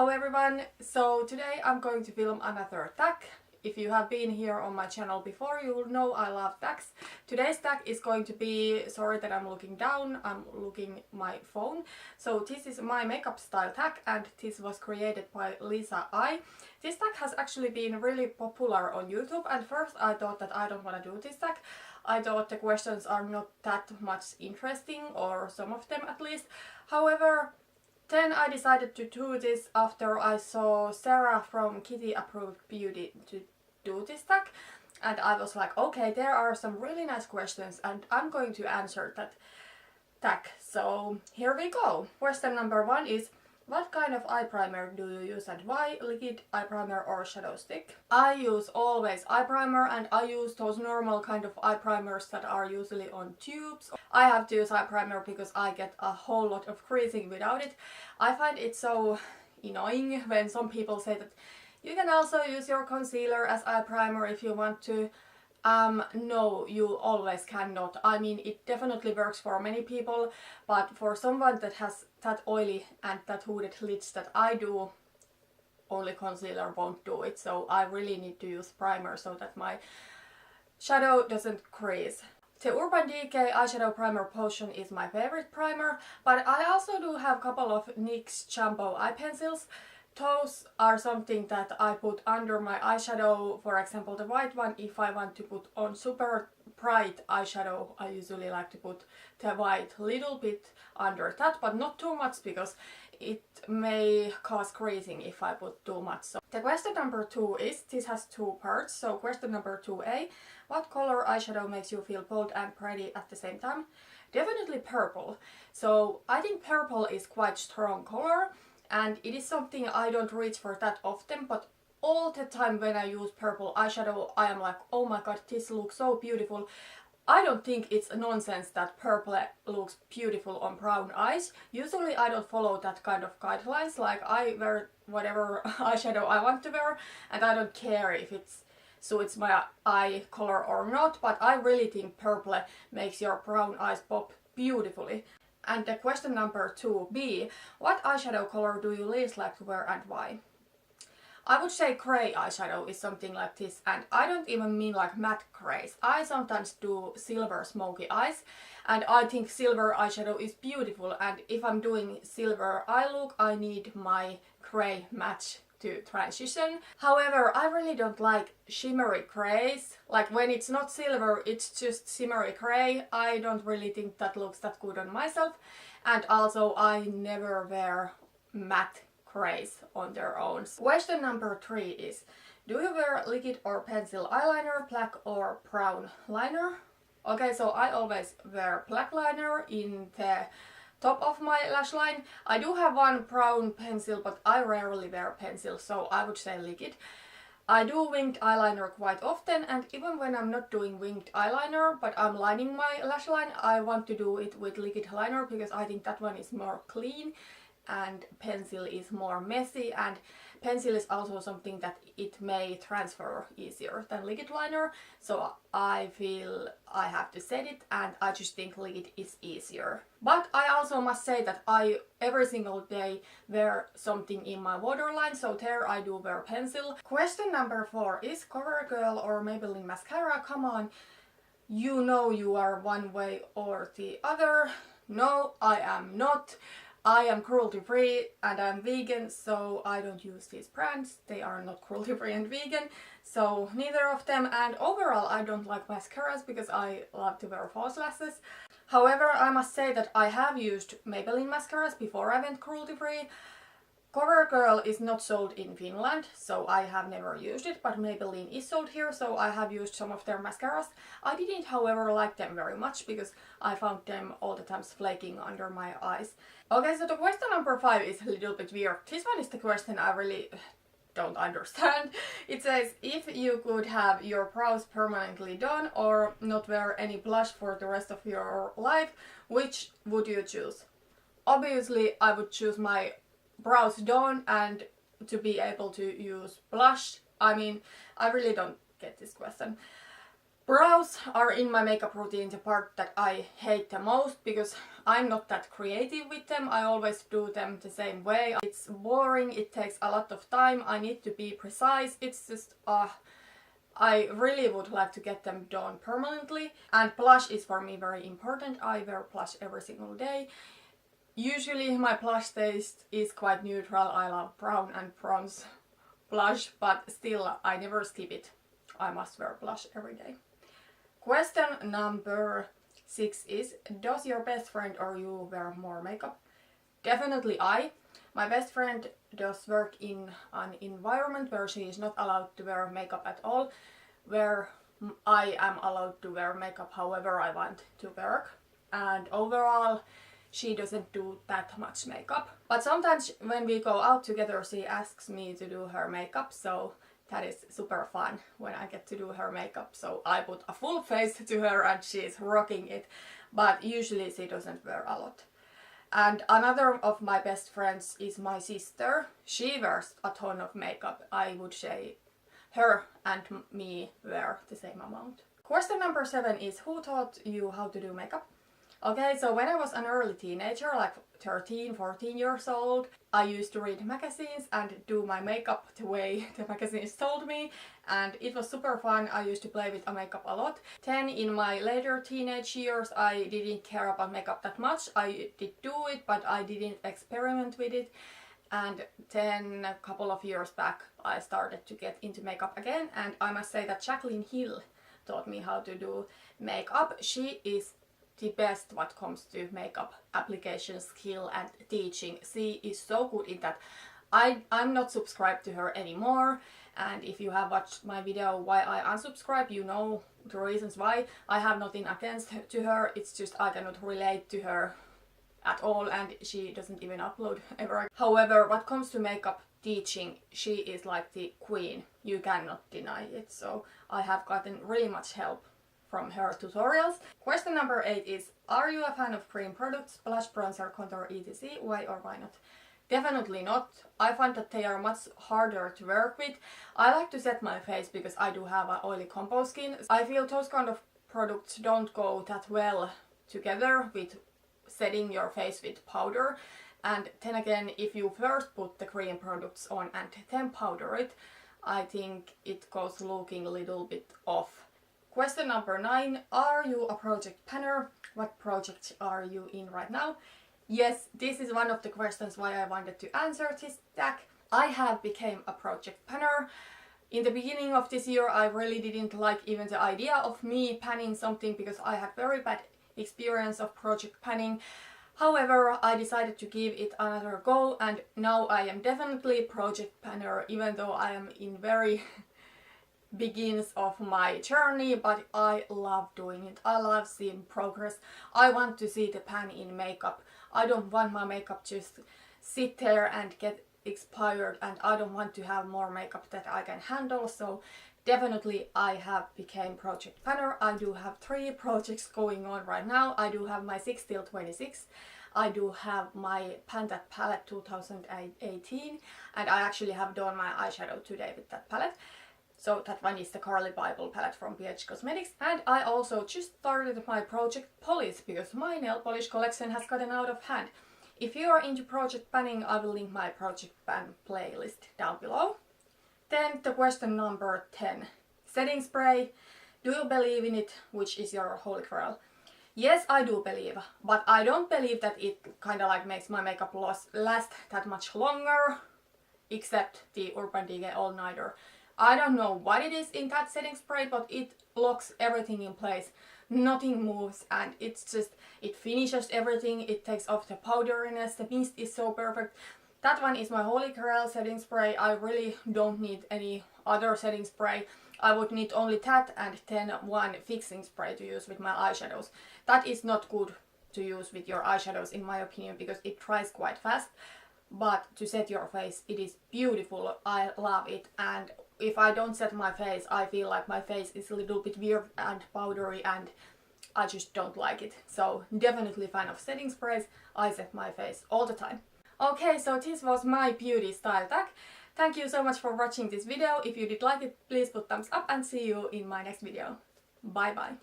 Hello everyone! So today I'm going to film another tag. If you have been here on my channel before, you will know I love tags. Today's tag is going to be, sorry that I'm looking down, I'm looking my phone. So this is my makeup style tag and this was created by Lisa I. This tag has actually been really popular on YouTube, and first I thought that I don't want to do this tag. I thought the questions are not that much interesting, or some of them at least. However, then I decided to do this after I saw Sarah from Kitty Approved Beauty to do this tag, and I was like, okay, there are some really nice questions and I'm going to answer that tag. So here we go. Question number 1 is, what kind of eye primer do you use and why? Liquid eye primer or shadow stick? I use always eye primer, and I use those normal kind of eye primers that are usually on tubes. I have to use eye primer because I get a whole lot of creasing without it. I find it so annoying when some people say that you can also use your concealer as eye primer if you want to. No, you always cannot. I mean, it definitely works for many people, but for someone that has that oily and that hooded lids that I do, only concealer won't do it. So I really need to use primer so that my shadow doesn't crease. The Urban Decay Eyeshadow Primer Potion is my favorite primer, but I also do have a couple of NYX Jumbo eye pencils. Those are something that I put under my eyeshadow, for example the white one. If I want to put on super bright eyeshadow, I usually like to put the white little bit under that, but not too much because it may cause creasing if I put too much. So the question number 2 is, this has 2 parts, so question number 2a, what color eyeshadow makes you feel bold and pretty at the same time? Definitely purple. So I think purple is quite strong color, and it is something I don't reach for that often, but all the time when I use purple eyeshadow I am like, oh my god, this looks so beautiful. I don't think it's nonsense that purple looks beautiful on brown eyes. Usually I don't follow that kind of guidelines, like I wear whatever eyeshadow I want to wear and I don't care if it suits my eye color or not, but I really think purple makes your brown eyes pop beautifully. And the question number 2b, what eyeshadow color do you least like to wear and why? I would say grey eyeshadow is something like this, and I don't even mean like matte greys. I sometimes do silver smoky eyes, and I think silver eyeshadow is beautiful, and if I'm doing silver eye look I need my grey match to transition. However, I really don't like shimmery greys. Like when it's not silver, it's just shimmery grey. I don't really think that looks that good on myself. And also I never wear matte greys on their own. Question number 3 is, do you wear liquid or pencil eyeliner, black or brown liner? Okay, so I always wear black liner in the top of my lash line. I do have one brown pencil, but I rarely wear pencil, so I would say liquid. I do winged eyeliner quite often, and even when I'm not doing winged eyeliner but I'm lining my lash line, I want to do it with liquid liner because I think that one is more clean and pencil is more messy, and pencil is also something that it may transfer easier than liquid liner, so I feel I have to set it and I just think liquid is easier. But I also must say that I every single day wear something in my waterline, so there I do wear pencil. Question number 4 is, Covergirl or Maybelline mascara? Come on, you know you are one way or the other. No, I am not. I am cruelty free and I'm vegan, so I don't use these brands. They are not cruelty free and vegan, so neither of them. And overall I don't like mascaras because I love to wear false lashes. However, I must say that I have used Maybelline mascaras before I went cruelty free. Covergirl is not sold in Finland, so I have never used it, but Maybelline is sold here, so I have used some of their mascaras. I didn't, however, like them very much because I found them all the time flaking under my eyes. Okay, so the question number 5 is a little bit weird. This one is the question I really don't understand. It says, if you could have your brows permanently done or not wear any blush for the rest of your life, which would you choose? Obviously, I would choose my brows done and to be able to use blush. I mean, I really don't get this question. Brows are in my makeup routine the part that I hate the most because I'm not that creative with them. I always do them the same way. It's boring, it takes a lot of time, I need to be precise. It's just, I really would like to get them done permanently. And blush is for me very important. I wear blush every single day. Usually my blush taste is quite neutral. I love brown and bronze blush, but still I never skip it. I must wear blush every day. Question number 6 is, does your best friend or you wear more makeup? Definitely I. My best friend does work in an environment where she is not allowed to wear makeup at all, where I am allowed to wear makeup however I want to work. And overall, she doesn't do that much makeup. But sometimes when we go out together, she asks me to do her makeup, so that is super fun when I get to do her makeup. So I put a full face to her and she's rocking it, but usually she doesn't wear a lot. And another of my best friends is my sister. She wears a ton of makeup. I would say her and me wear the same amount. Question number 7 is, who taught you how to do makeup? Okay, so when I was an early teenager, like 13, 14 years old, I used to read magazines and do my makeup the way the magazines told me, and it was super fun. I used to play with makeup a lot. Then in my later teenage years, I didn't care about makeup that much. I did do it, but I didn't experiment with it. And then a couple of years back, I started to get into makeup again, and I must say that Jacqueline Hill taught me how to do makeup. She is the best what comes to makeup application skill and teaching. She is so good in that. I'm not subscribed to her anymore, and if you have watched my video why I unsubscribe, you know the reasons why. I have nothing against to her, it's just I cannot relate to her at all, and she doesn't even upload ever. However, what comes to makeup teaching, she is like the queen. You cannot deny it, so I have gotten really much help from her tutorials. Question number 8 is, are you a fan of cream products, blush, bronzer, contour, etc? Why or why not? Definitely not. I find that they are much harder to work with. I like to set my face because I do have an oily combo skin. I feel those kind of products don't go that well together with setting your face with powder. And then again, if you first put the cream products on and then powder it, I think it goes looking a little bit off. Question number 9, are you a project planner? What projects are you in right now? Yes, this is one of the questions why I wanted to answer this tag. I have become a project planner. In the beginning of this year, I really didn't like even the idea of me planning something because I had very bad experience of project planning. However, I decided to give it another go, and now I am definitely project planner, even though I am in very begins of my journey, but I love doing it. I love seeing progress. I want to see the pan in makeup. I don't want my makeup just sit there and get expired, and I don't want to have more makeup that I can handle. So definitely I have become project planner. I do have 3 projects going on right now. I do have my 6 till 26. I do have my Panthat palette 2018, and I actually have done my eyeshadow today with that palette. So that one is the Carly Bible palette from PH Cosmetics. And I also just started my project polish because my nail polish collection has gotten out of hand. If you are into project planning, I will link my project plan playlist down below. Then the question number 10. Setting spray. Do you believe in it? Which is your holy grail? Yes, I do believe, but I don't believe that it kind of like makes my makeup last that much longer, except the Urban Decay All Nighter. I don't know what it is in that setting spray, but it locks everything in place. Nothing moves, and it's just, it finishes everything. It takes off the powderiness. The mist is so perfect. That one is my holy grail setting spray. I really don't need any other setting spray. I would need only that and then one fixing spray to use with my eyeshadows. That is not good to use with your eyeshadows in my opinion because it dries quite fast. But to set your face, it is beautiful. I love it, and if I don't set my face, I feel like my face is a little bit weird and powdery, and I just don't like it. So definitely fan of setting sprays. I set my face all the time. Okay, so this was my beauty style tag. Thank you so much for watching this video. If you did like it, please put thumbs up and see you in my next video. Bye bye!